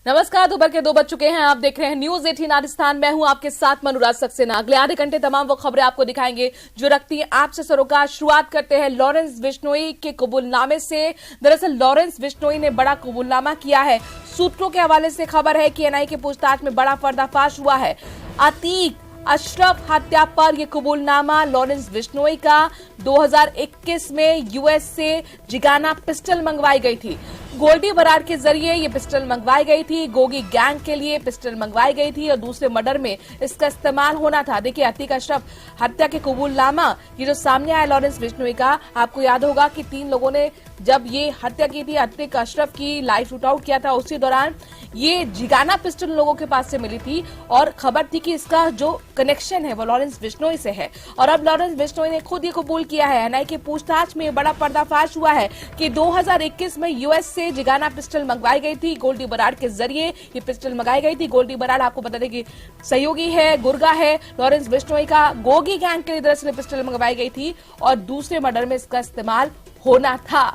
नमस्कार, दोपहर के 2 बज चुके हैं। आप देख रहे हैं न्यूज 18 राजस्थान। मैं हूं आपके साथ मनुराज सक्सेना। अगले आधे घंटे तमाम वो खबरें आपको दिखाएंगे जो रखती हैं आपसे सरोकार। शुरुआत करते हैं लॉरेंस बिश्नोई के कबूलनामे से। दरअसल लॉरेंस बिश्नोई ने बड़ा कबूलनामा किया है। सूत्रों के हवाले से खबर है कि एनआईए की पूछताछ में बड़ा पर्दाफाश हुआ है। अतीक अशरफ हत्या पर यह कबूलनामा लॉरेंस बिश्नोई का 2021 में यूएस से जिगाना पिस्टल मंगवाई गई थी। गोल्डी बराड़ के जरिए ये पिस्टल मंगवाई गई थी। गोगी गैंग के लिए पिस्टल मंगवाई गई थी और दूसरे मर्डर में इसका इस्तेमाल होना था। देखिए, अतीक अशरफ हत्या के कबूलनामा ये जो सामने आया लॉरेंस बिश्नोई का, आपको याद होगा कि 3 लोगों ने जब ये हत्या की थी, अतीक अशरफ की लाइफ शूट आउट किया था, उसी दौरान ये जिगाना पिस्टल लोगों के पास से मिली थी और खबर थी कि इसका जो कनेक्शन है वो लॉरेंस बिश्नोई से है। और अब लॉरेंस बिश्नोई ने खुद ये कबूल किया है। एनआईए की पूछताछ में बड़ा पर्दाफाश हुआ है कि 2021 में यूएस से जिगाना पिस्टल मंगवाई गई थी। गोल्डी बराड़ के जरिए ये पिस्टल मंगाई गई थी। गोल्डी बराड़ आपको बता दें कि सहयोगी है, गुर्गा है लॉरेंस बिश्नोई का। गोगी गैंग के लिए दरअसल पिस्टल मंगवाई गई थी और दूसरे मर्डर में इसका इस्तेमाल होना था।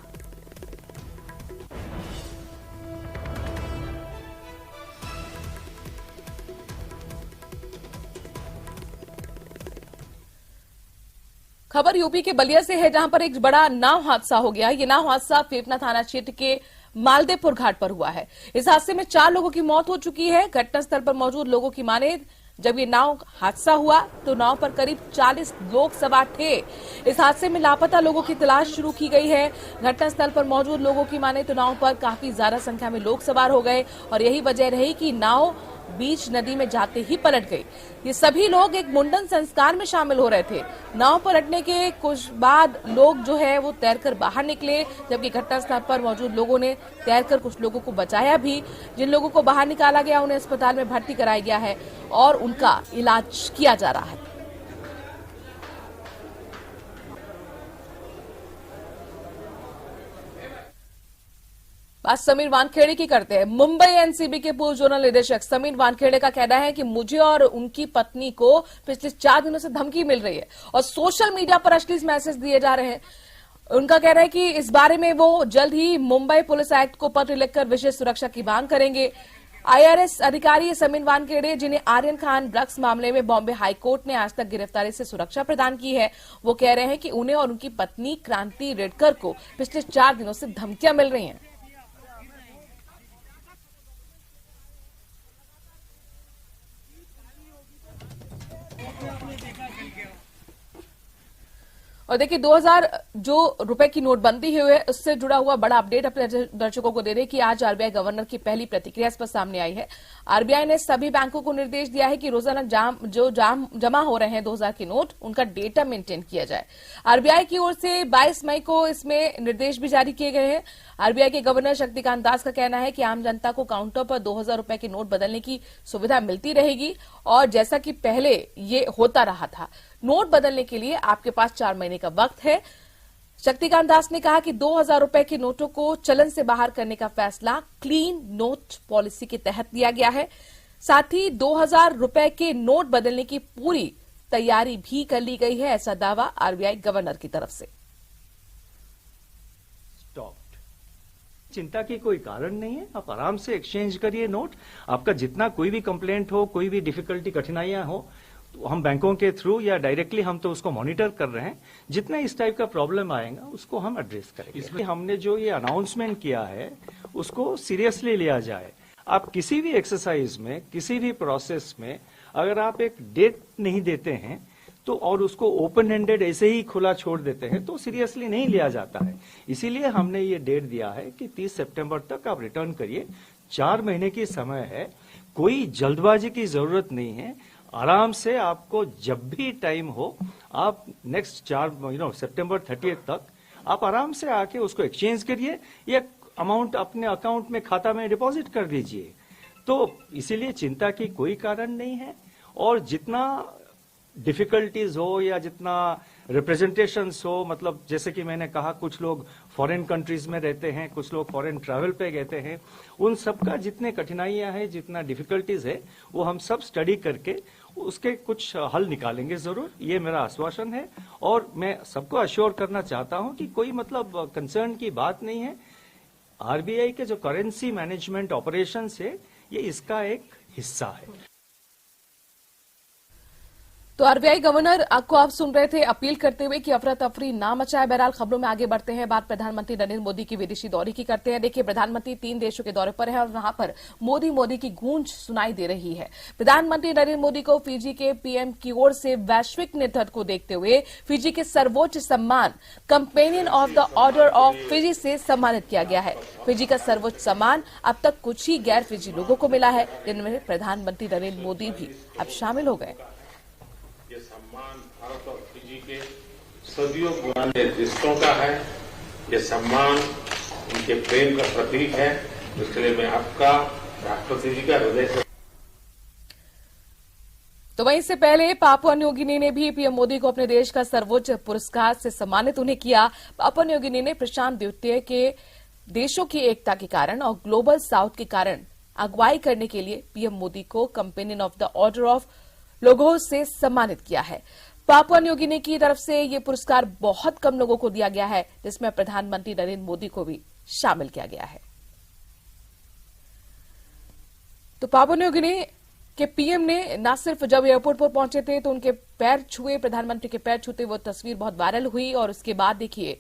खबर यूपी के बलिया से है, जहां पर एक बड़ा नाव हादसा हो गया। ये नाव हादसा फेफना थाना क्षेत्र के मालदेपुर घाट पर हुआ है। इस हादसे में 4 लोगों की मौत हो चुकी है। घटनास्थल पर मौजूद लोगों की माने जब ये नाव हादसा हुआ तो नाव पर करीब 40 लोग सवार थे। इस हादसे में लापता लोगों की तलाश शुरू की गई है। घटनास्थल पर मौजूद लोगों की माने तो नाव पर काफी ज्यादा संख्या में लोग सवार हो गए और यही वजह रही कि नाव बीच नदी में जाते ही पलट गई। ये सभी लोग एक मुंडन संस्कार में शामिल हो रहे थे। नाव पलटने के कुछ बाद लोग जो है वो तैरकर बाहर निकले, जबकि घटनास्थल पर मौजूद लोगों ने तैरकर कुछ लोगों को बचाया भी। जिन लोगों को बाहर निकाला गया उन्हें अस्पताल में भर्ती कराया गया है और उनका इलाज किया जा रहा है। बात समीर वानखेड़े की करते हैं। मुंबई एनसीबी के पूर्व जोनल निदेशक समीर वानखेड़े का कहना है कि मुझे और उनकी पत्नी को पिछले 4 दिनों से धमकी मिल रही है और सोशल मीडिया पर अश्लील मैसेज दिए जा रहे हैं। उनका कहना है कि इस बारे में वो जल्द ही मुंबई पुलिस आयुक्त को पत्र लिखकर विशेष सुरक्षा की मांग करेंगे। आईआरएस अधिकारी समीर वानखेड़े, जिन्हें आर्यन खान ड्रग्स मामले में बॉम्बे हाईकोर्ट ने आज तक गिरफ्तारी से सुरक्षा प्रदान की है, वो कह रहे हैं कि उन्हें और उनकी पत्नी क्रांति रेडकर को पिछले 4 दिनों से धमकियां मिल रही हैं। और देखिए, 2000 जो रुपए की नोटबंदी हुई है उससे जुड़ा हुआ बड़ा अपडेट अपने दर्शकों को दे रहे कि आज आरबीआई गवर्नर की पहली प्रतिक्रिया इस पर सामने आई है। आरबीआई ने सभी बैंकों को निर्देश दिया है कि रोजाना जमा हो रहे हैं 2000 के नोट, उनका डेटा मेंटेन किया जाए। आरबीआई की ओर से 22 मई को इसमें निर्देश भी जारी किए गए हैं। आरबीआई के गवर्नर शक्तिकांत दास का कहना है कि आम जनता को काउंटर पर 2000 रुपए के नोट बदलने की सुविधा मिलती रहेगी और जैसा कि पहले ये होता रहा था। नोट बदलने के लिए आपके पास 4 महीने का वक्त है। शक्तिकांत दास ने कहा कि 2000 रुपए के नोटों को चलन से बाहर करने का फैसला क्लीन नोट पॉलिसी के तहत लिया गया है। साथ ही 2000 रुपए के नोट बदलने की पूरी तैयारी भी कर ली गई है, ऐसा दावा आरबीआई गवर्नर की तरफ से। चिंता की कोई कारण नहीं है, आप आराम से एक्सचेंज करिए नोट। आपका जितना कोई भी कंप्लेंट हो, कोई भी डिफिकल्टी, कठिनाइयां हो, तो हम बैंकों के थ्रू या डायरेक्टली हम तो उसको मॉनिटर कर रहे हैं। जितना इस टाइप का प्रॉब्लम आएगा उसको हम एड्रेस करेंगे। इसमें हमने जो ये अनाउंसमेंट किया है उसको सीरियसली लिया जाए। आप किसी भी एक्सरसाइज में, किसी भी प्रोसेस में अगर आप एक डेट नहीं देते हैं तो और उसको ओपन हैंडेड ऐसे ही खुला छोड़ देते हैं तो सीरियसली नहीं लिया जाता है। इसीलिए हमने ये डेट दिया है कि 30 सितंबर तक आप रिटर्न करिए। 4 महीने की समय है, कोई जल्दबाजी की जरूरत नहीं है। आराम से आपको जब भी टाइम हो, आप नेक्स्ट 4 सितंबर 30 तक आप आराम से आके उसको एक्सचेंज करिए या अमाउंट अपने अकाउंट में, खाता में डिपॉजिट कर दीजिए। तो इसीलिए चिंता की कोई कारण नहीं है। और जितना डिफिकल्टीज हो या जितना रिप्रेजेंटेशंस हो, मतलब जैसे कि मैंने कहा कुछ लोग फॉरेन कंट्रीज में रहते हैं, कुछ लोग फॉरेन ट्रैवल पे गए हैं, उन सबका जितने कठिनाइयां हैं, जितना डिफिकल्टीज है, वो हम सब स्टडी करके उसके कुछ हल निकालेंगे जरूर, ये मेरा आश्वासन है। और मैं सबको अश्योर करना चाहता हूं कि कोई मतलब कंसर्न की बात नहीं है। आरबीआई के जो करेंसी मैनेजमेंट ऑपरेशंस है ये इसका एक हिस्सा है। तो आरबीआई गवर्नर को आप सुन रहे थे अपील करते हुए कि अफरा तफरी ना मचाए। बहरहाल खबरों में आगे बढ़ते हैं, बात प्रधानमंत्री नरेंद्र मोदी की विदेशी दौरे की करते हैं। देखिए, प्रधानमंत्री 3 देशों के दौरे पर है और वहां पर मोदी मोदी की गूंज सुनाई दे रही है। प्रधानमंत्री नरेंद्र मोदी को फिजी के पीएम की ओर से वैश्विक नेतृत्व को देखते हुए फिजी के सर्वोच्च सम्मान companion of the order of Fiji से सम्मानित किया गया है। फिजी का सर्वोच्च सम्मान अब तक कुछ ही गैर फिजी लोगों को मिला है, जिनमें प्रधानमंत्री नरेंद्र मोदी भी अब शामिल हो गए। ये सम्मान भारत और फिजी के सदियों पुराने रिश्तों का है। ये सम्मान उनके प्रेम का प्रतीक है। इसलिए मैं आपका राष्ट्रपति जी का हृदय से। तो वहीं से पहले पापुआ न्यू गिनी ने भी पीएम मोदी को अपने देश का सर्वोच्च पुरस्कार से सम्मानित उन्हें किया। पापुआ न्यू गिनी ने प्रशांत द्वीपीय के देशों की एकता के कारण और ग्लोबल साउथ के कारण अगुवाई करने के लिए पीएम मोदी को companion of the order of logos से सम्मानित किया है। पापुआ न्यू गिनी की तरफ से ये पुरस्कार बहुत कम लोगों को दिया गया है, जिसमें प्रधानमंत्री नरेंद्र मोदी को भी शामिल किया गया है। तो पापुआ न्यू गिनी के पीएम ने न सिर्फ जब एयरपोर्ट पर पहुंचे थे तो उनके पैर छुए, प्रधानमंत्री के पैर छूते, वो तस्वीर बहुत वायरल हुई। और उसके बाद देखिए,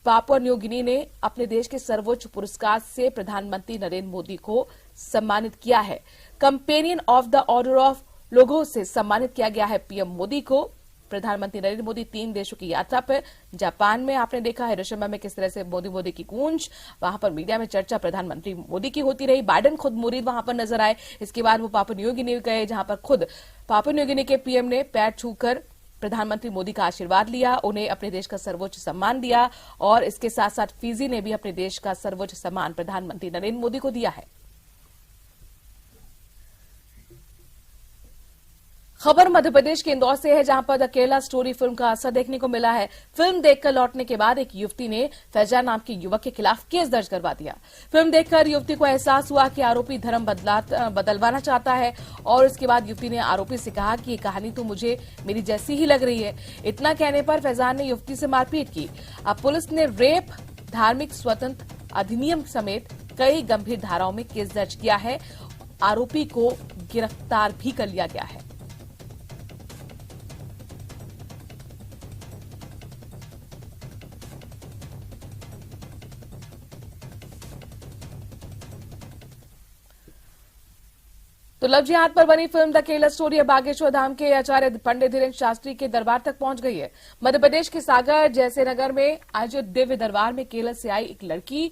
पापुआ न्यू गिनी ने अपने देश के सर्वोच्च पुरस्कार से प्रधानमंत्री नरेंद्र मोदी को सम्मानित किया है। Companion of the order of लोगों से सम्मानित किया गया है पीएम मोदी को। प्रधानमंत्री नरेंद्र मोदी 3 देशों की यात्रा पर जापान में आपने देखा हिरोशिमा में किस तरह से मोदी मोदी की गूंज, वहां पर मीडिया में चर्चा प्रधानमंत्री मोदी की होती रही। बाइडेन खुद मुरीद वहां पर नजर आए। इसके बाद वो पापुआ न्यू गिनी गए, जहां पर खुद पापुआ न्यू गिनी के पीएम ने पैर छूकर प्रधानमंत्री मोदी का आशीर्वाद लिया, उन्हें अपने देश का सर्वोच्च सम्मान दिया। और इसके साथ साथ फिजी ने भी अपने देश का सर्वोच्च सम्मान प्रधानमंत्री नरेंद्र मोदी को दिया है। खबर मध्य प्रदेश के इंदौर से है, जहां पर द केरला स्टोरी फिल्म का असर देखने को मिला है। फिल्म देखकर लौटने के बाद एक युवती ने फैजान नाम के युवक के खिलाफ केस दर्ज करवा दिया। फिल्म देखकर युवती को एहसास हुआ कि आरोपी धर्म बदलवाना चाहता है और इसके बाद युवती ने आरोपी से कहा कि ये कहानी तो मुझे मेरी जैसी ही लग रही है। इतना कहने पर फैजान ने युवती से मारपीट की। अब पुलिस ने रेप, धार्मिक स्वतंत्र अधिनियम समेत कई गंभीर धाराओं में केस दर्ज किया है। आरोपी को गिरफ्तार भी कर लिया गया है। तो लव जिहाद पर बनी film the Kerala story Bageshwar Dham के आचार्य पंडित धीरेन्द्र शास्त्री के दरबार तक पहुंच गई है। मध्य प्रदेश के सागर जैसे नगर में आयोजित दिव्य दरबार में केरल से आई एक लड़की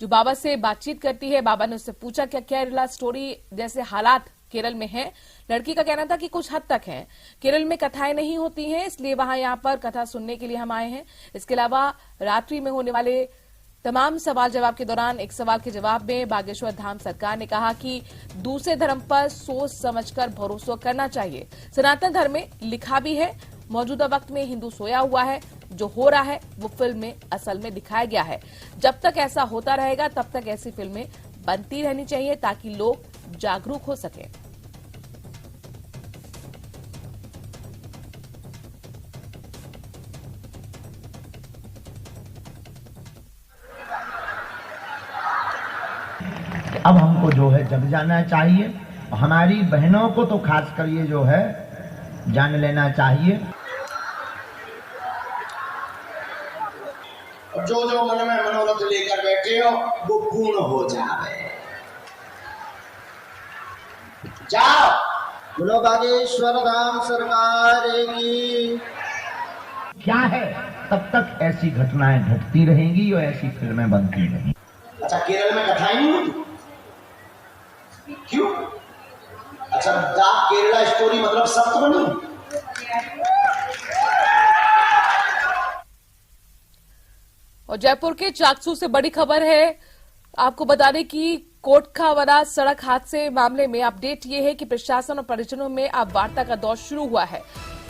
जो बाबा से बातचीत करती है। बाबा ने उससे पूछा क्या केरला स्टोरी जैसे हालात केरल में हैं। लड़की का कहना था कि कुछ हद तक है। केरल में कथाएं नहीं होती हैं, इसलिए वहां यहां पर कथा सुनने के लिए हम आए हैं। इसके अलावा रात्रि में होने वाले तमाम सवाल जवाब के दौरान एक सवाल के जवाब में बागेश्वर धाम सरकार ने कहा कि दूसरे धर्म पर सोच समझकर भरोसा करना चाहिए। सनातन धर्म में लिखा भी है, मौजूदा वक्त में हिंदू सोया हुआ है, जो हो रहा है वो फिल्म में असल में दिखाया गया है। जब तक ऐसा होता रहेगा तब तक ऐसी फिल्में बनती रहनी चाहिए ताकि लोग जागरूक हो सकें। अब हमको जो है जग जाना चाहिए, हमारी बहनों को तो खासकर ये जो है जान लेना चाहिए। जो जो मन में मनोरथ लेकर बैठे हो वो पूर्ण हो जाए। जाओ, बोलो बागेश्वर धाम सरकार की। क्या है, तब तक ऐसी घटनाएं घटती रहेंगी और ऐसी फिल्में बनती रहेंगी। अच्छा, केरल में कथाएं नहीं होती क्यों? अच्छा, केरला स्टोरी मतलब सत्य बनी। और जयपुर के चाकसू से बड़ी खबर है। आपको बता दें कि कोटखावरा सड़क हादसे मामले में अपडेट ये है कि प्रशासन और परिजनों में अब वार्ता का दौर शुरू हुआ है।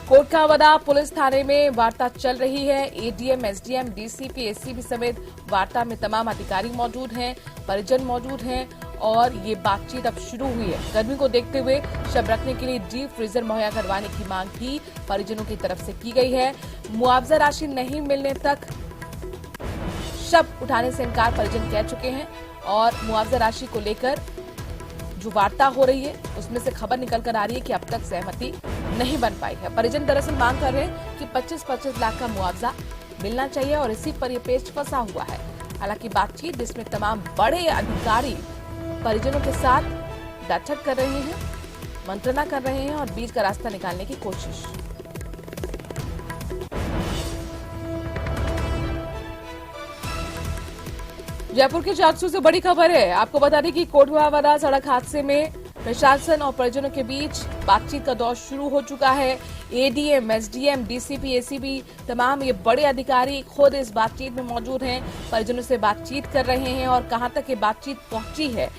कोटखावरा पुलिस थाने में वार्ता चल रही है। एडीएम, एसडीएम, डीसीपी, एसीपी समेत वार्ता में तमाम अधिकारी मौजूद हैं, परिजन मौजूद हैं और ये बातचीत अब शुरू हुई है। गर्मी को देखते हुए शव रखने के लिए डीप फ्रीजर मुहैया करवाने की मांग भी परिजनों की तरफ से की गई है। मुआवजा राशि नहीं मिलने तक शव उठाने से इनकार परिजन कह चुके हैं और मुआवजा राशि को लेकर जो वार्ता हो रही है उसमें से खबर निकल कर आ रही है कि अब तक सहमति नहीं बन पाई है। परिजन दरअसल मांग कर रहे हैं कि 25-25 लाख का मुआवजा मिलना चाहिए और इसी पर यह पेच फंसा हुआ है। हालांकि बातचीत जिसमें तमाम बड़े अधिकारी परिजनों के साथ बैठक कर रहे हैं, मंत्रणा कर रहे हैं और बीच का रास्ता निकालने की कोशिश। जयपुर के जागसू से बड़ी खबर है। आपको बता दें कि कोटवावाला सड़क हादसे में प्रशासन और परिजनों के बीच बातचीत का दौर शुरू हो चुका है। एडीएम, एसडीएम, डीसीपी, एसीपी तमाम ये बड़े अधिकारी खुद इस बातचीत में मौजूद हैं, परिजनों से बातचीत कर रहे हैं और कहां तक ये बातचीत पहुंची है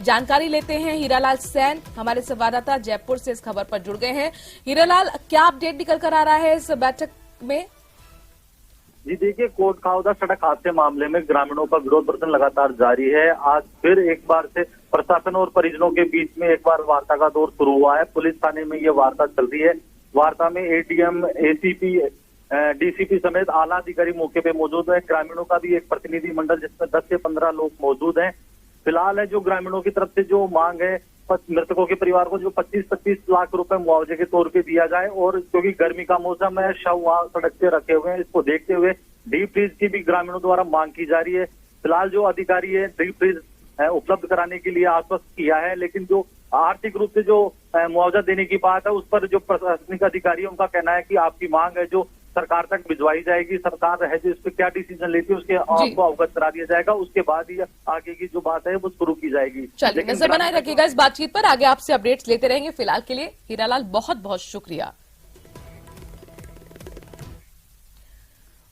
जानकारी लेते हैं। हीरालाल सैन हमारे संवाददाता जयपुर से इस खबर पर जुड़ गए हैं। हीरालाल, क्या अपडेट निकल कर आ रहा है इस बैठक में? जी देखिए, कोटखावदा सड़क हादसे मामले में ग्रामीणों का विरोध प्रदर्शन लगातार जारी है। आज फिर एक बार से प्रशासन और परिजनों के बीच में एक बार वार्ता का दौर शुरू हुआ है। पुलिस थाने में ये वार्ता चल रही है। वार्ता में एडीएम, एसीपी, डीसीपी समेत आला अधिकारी मौके पे मौजूद है। ग्रामीणों का भी एक प्रतिनिधि मंडल जिसमें 10 से 15 लोग मौजूद हैं। फिलहाल है जो ग्रामीणों की तरफ से जो मांग है, मृतकों के परिवार को जो 25-25 लाख रुपए मुआवजे के तौर पे दिया जाए और क्योंकि गर्मी का मौसम है, शव वहां सड़क पे रखे हुए हैं, इसको देखते हुए डीप फ्रीज की भी ग्रामीणों द्वारा मांग की जा रही है। फिलहाल जो अधिकारी है डीप फ्रीज उपलब्ध कराने के लिए आश्वस्त किया है, लेकिन जो आर्थिक रूप से जो मुआवजा देने की बात है उस पर जो प्रशासनिक अधिकारी है उनका कहना है कि आपकी मांग है जो सरकार तक भिजवाई जाएगी। सरकार है जो इस पर क्या डिसीजन लेती है उसके आपको अवगत करा दिया जाएगा। उसके बाद ही आगे की जो बात है वो शुरू की जाएगी। चलिए, नजर बनाए रखिएगा इस बातचीत पर, आगे आपसे अपडेट्स लेते रहेंगे। फिलहाल के लिए हीरालाल बहुत बहुत शुक्रिया।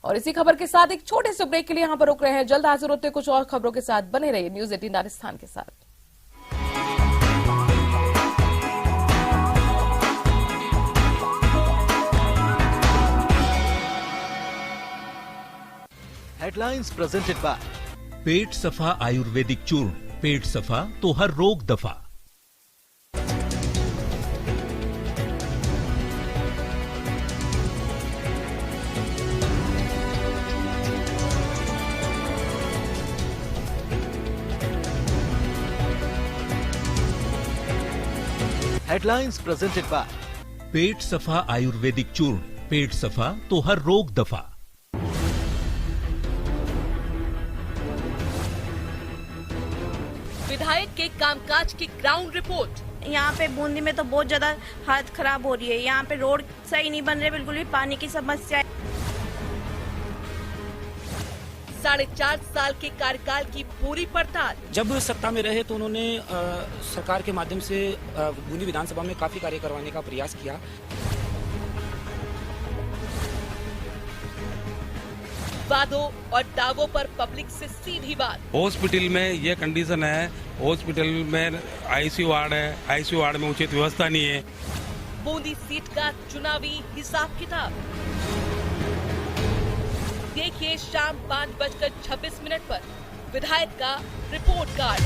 और इसी खबर के साथ एक छोटे से ब्रेक के लिए यहां पर रुक रहे हैं। जल्द हाजिर होते कुछ और खबरों के साथ। बने रहिए न्यूज़ 18 राजस्थान के साथ। हेडलाइंस प्रेजेंटेड बाय पेट सफा आयुर्वेदिक चूर्ण। पेट सफा तो हर रोग दफा। हेडलाइंस प्रेजेंटेड बाय पेट सफा आयुर्वेदिक चूर्ण। पेट सफा तो हर रोग दफा। विधायक के कामकाज की ग्राउंड रिपोर्ट। यहाँ पे बूंदी में तो बहुत ज्यादा हालत खराब हो रही है। यहाँ पे रोड सही नहीं बन रहे, बिल्कुल भी पानी की समस्या है। 4.5 साल के कार्यकाल की पूरी पड़ताल। जब सत्ता में रहे तो उन्होंने सरकार के माध्यम से बूंदी विधानसभा में काफी कार्य करवाने का प्रयास किया। वादों और दावों पर पब्लिक से सीधी बात। हॉस्पिटल में ये कंडीशन है, हॉस्पिटल में आईसीयू वार्ड है, आईसीयू वार्ड में उचित व्यवस्था नहीं है। बूंदी सीट का चुनावी हिसाब किताब देखिए शाम 5:26 पर विधायक का रिपोर्ट कार्ड।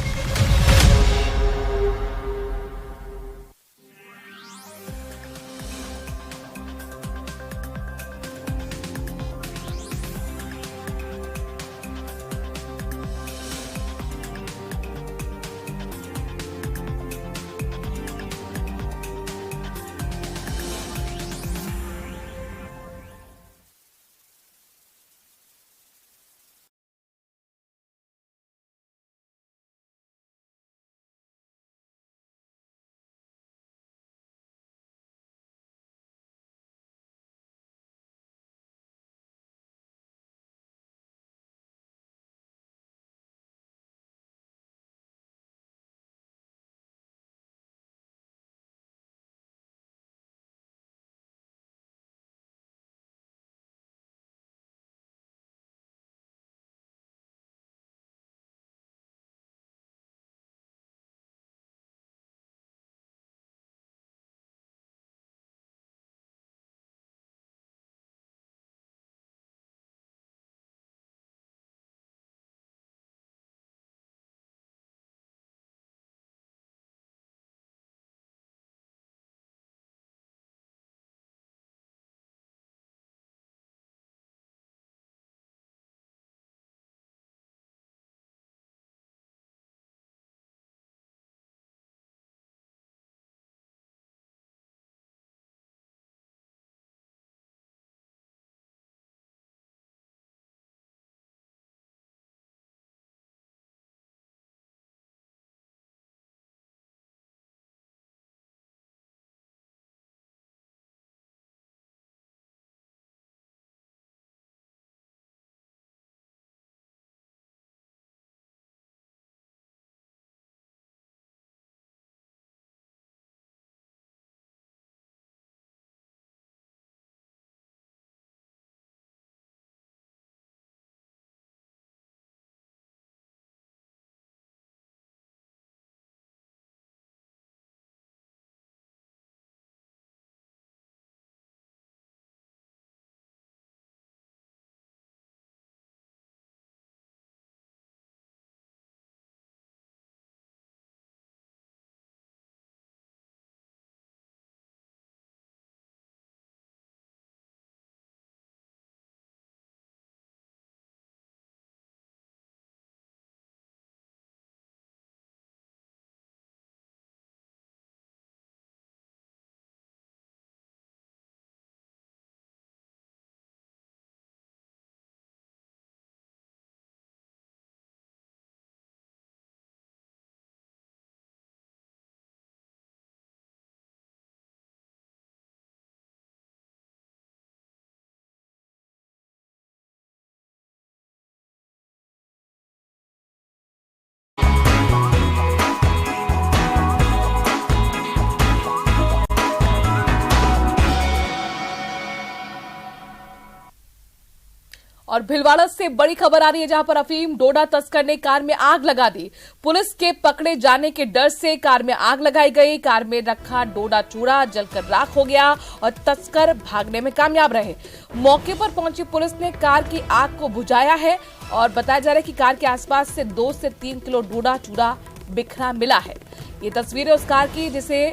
और भिलवाड़ा से बड़ी खबर आ रही है, जहां पर अफीम डोडा तस्कर ने कार में आग लगा दी। पुलिस के पकड़े जाने के डर से कार में आग लगाई गई। कार में रखा डोडा चूड़ा जलकर राख हो गया और तस्कर भागने में कामयाब रहे। मौके पर पहुंची पुलिस ने कार की आग को बुझाया है और बताया जा रहा है कि कार के आसपास से 2 से 3 किलो डोडा चूड़ा बिखरा मिला है। ये तस्वीरें उस कार की जिसे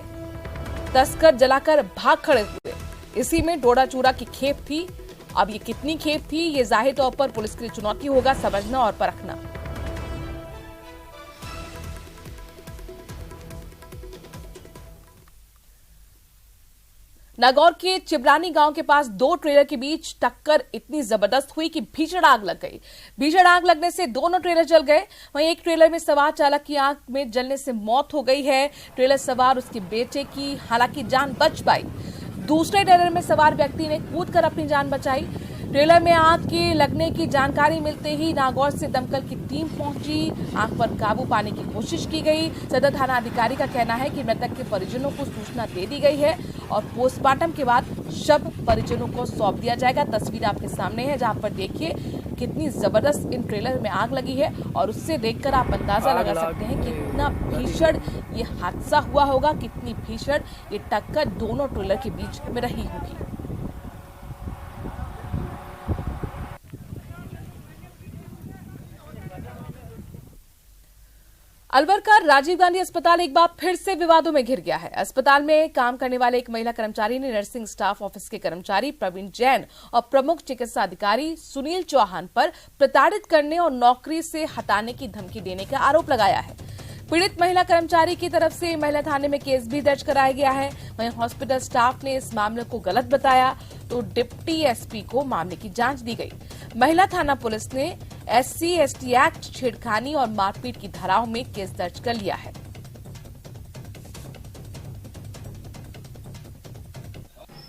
तस्कर जलाकर भाग खड़े हुए। इसी में डोडा चूड़ा की खेप थी। अब ये कितनी खेप थी, ये जाहिर तौर पर पुलिस के लिए चुनौती होगा समझना और परखना। नागौर के चिबरानी गांव के पास 2 ट्रेलर के बीच टक्कर इतनी जबरदस्त हुई कि भीषण आग लग गई। भीषण आग लगने से दोनों ट्रेलर जल गए। वहीं एक ट्रेलर में सवार चालक की आग में जलने से मौत हो गई है। ट्रेलर सवार उसके बेटे की हालांकि जान बच पाई। दूसरे ट्रेलर में सवार व्यक्ति ने कूदकर अपनी जान बचाई। ट्रेलर में आग के लगने की जानकारी मिलते ही नागौर से दमकल की टीम पहुंची। आग पर काबू पाने की कोशिश की गई। सदर थाना अधिकारी का कहना है कि मृतक के परिजनों को सूचना दे दी गई है और पोस्टमार्टम के बाद शव परिजनों को सौंप दिया जाएगा। तस्वीर आपके सामने है, जहां पर देखिए कितनी जबरदस्त इन ट्रेलर में आग लगी है और उससे देखकर आप अंदाजा लगा सकते हैं कितना भीषण ये हादसा हुआ होगा, कितनी भीषण ये टक्कर दोनों ट्रेलर के बीच में रही होगी। अलवर का राजीव गांधी अस्पताल एक बार फिर से विवादों में घिर गया है। अस्पताल में काम करने वाले एक महिला कर्मचारी ने नर्सिंग स्टाफ ऑफिस के कर्मचारी प्रवीण जैन और प्रमुख चिकित्सा अधिकारी सुनील चौहान पर प्रताड़ित करने और नौकरी से हटाने की धमकी देने का आरोप लगाया है। पीड़ित महिला कर्मचारी की तरफ से महिला थाने में केस भी दर्ज कराया गया है। वहीं हॉस्पिटल स्टाफ ने इस मामले को गलत बताया तो डिप्टी एसपी को मामले की जांच दी गई। महिला थाना पुलिस ने SC/ST एक्ट, छेड़खानी और मारपीट की धाराओं में केस दर्ज कर लिया है।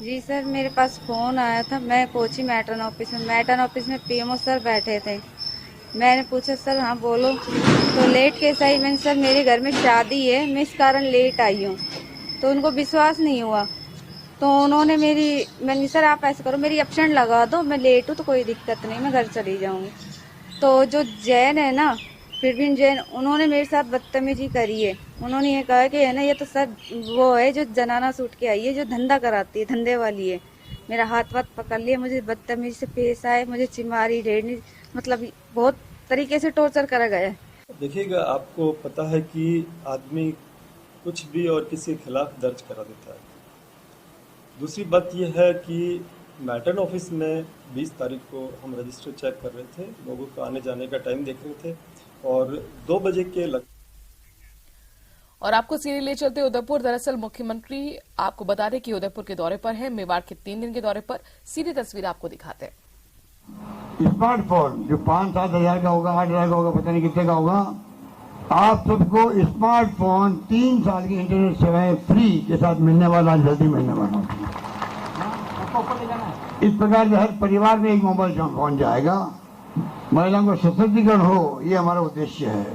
जी सर, मेरे पास फोन आया था। मैं पहुंची मैटर्न ऑफिस में PMO सर बैठे थे। मैंने पूछा सर हाँ बोलो, तो लेट कैसे आई? मैंने सर मेरे घर में शादी है, मैं इस कारण लेट आई हूँ। तो उनको विश्वास नहीं हुआ, तो उन्होंने मैंने सर आप ऐसा करो मेरी एब्सेंट लगा दो, मैं लेट हूँ तो कोई दिक्कत नहीं, मैं घर चली जाऊंगी। तो जो जैन है ना, प्रवीण जैन, उन्होंने मेरे साथ बदतमीजी करी है। उन्होंने ये कहा कि है ना ये तो सर वो है जो जनाना सूट के आई है, जो धंधा कराती है, धंधे वाली है। मेरा हाथ वाथ पकड़ लिया, मुझे बदतमीजी से पेश आए, मुझे चिमारी रेड़नी, मतलब बहुत तरीके से टॉर्चर करा गया है। देखिएगा, आपको पता है कि आदमी कुछ भी और किसी के खिलाफ दर्ज करा देता है। दूसरी बात यह है कि मैटर्न ऑफिस में 20 तारीख को हम रजिस्टर चेक कर रहे थे, लोगों को आने जाने का टाइम देख रहे थे और 2 बजे के और आपको सीधे ले चलते उदयपुर। दरअसल मुख्यमंत्री आपको बता दें कि उदयपुर के दौरे पर है, मेवाड़ के 3 दिन के दौरे पर। सीधी तस्वीर आपको दिखाते हैं। स्मार्टफोन जो 5-7 हजार का होगा, 8 हजार का होगा, पता नहीं कितने का होगा, आप सबको स्मार्टफोन 3 साल की इंटरनेट सेवाएं फ्री के साथ मिलने वाला, जल्दी मिलने वाला। इस प्रकार से हर परिवार में एक मोबाइल फोन जाएगा। महिलाओं को सशक्तिकरण हो, ये हमारा उद्देश्य है।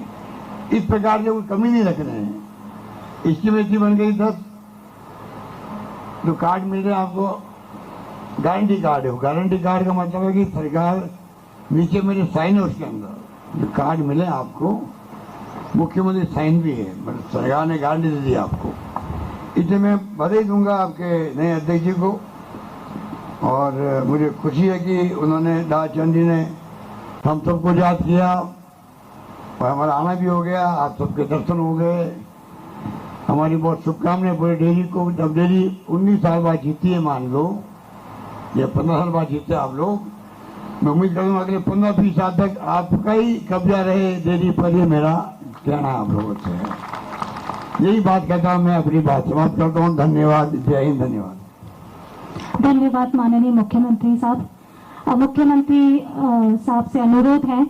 इस प्रकार से कोई कमी नहीं रख रहे हैं। इसकी बेटी बन गई 10 जो कार्ड मिल रहे हैं आपको, गारंटी कार्ड है। गारंटी कार्ड का मतलब है कि सरकार नीचे मेरे साइन है, उसके अंदर जो कार्ड मिले आपको, मुख्यमंत्री साइन भी है, मतलब सरकार ने गारंटी दे दी आपको। इसलिए मैं बधाई दूंगा आपके नए अध्यक्ष जी को और मुझे खुशी है कि उन्होंने दाचंद जी ने हम सबको याद किया और हमारा आना भी हो गया, आप सबके दर्शन हो गए। हमारी बहुत शुभकामनाएं पूरे डेयरी को। जब डेयरी 19 साल बाद जीती है, मान लो या 15 साल बाद जीते आप लोग, मैं उम्मीद करूंगा अगले 15-20 साल तक आपका ही कब्जा रहे डेयरी पर। ये मेरा कहना आप लोगों से, यही बात कहता हूँ। मैं अपनी बात समाप्त करता हूँ। धन्यवाद, जय हिंद। धन्यवाद माननीय मुख्यमंत्री साहब। मुख्यमंत्री साहब से अनुरोध है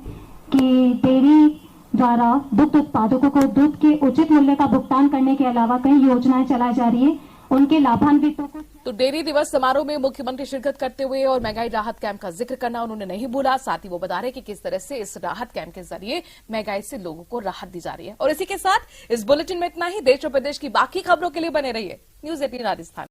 कि डेयरी द्वारा दुग्ध उत्पादकों को दूध के उचित मूल्य का भुगतान करने के अलावा कई योजनाएं चलाई जा रही है, उनके लाभान्वितों को। तो डेयरी दिवस समारोह में मुख्यमंत्री शिरकत करते हुए और महंगाई राहत कैंप का जिक्र करना उन्होंने नहीं भूला। साथ ही वो बता रहे कि किस तरह से इस राहत कैंप के जरिए महंगाई से लोगों को राहत दी जा रही है। और इसी के साथ इस बुलेटिन में इतना ही। देश और प्रदेश की बाकी खबरों के लिए बने रहिए न्यूज़ 18 राजस्थान।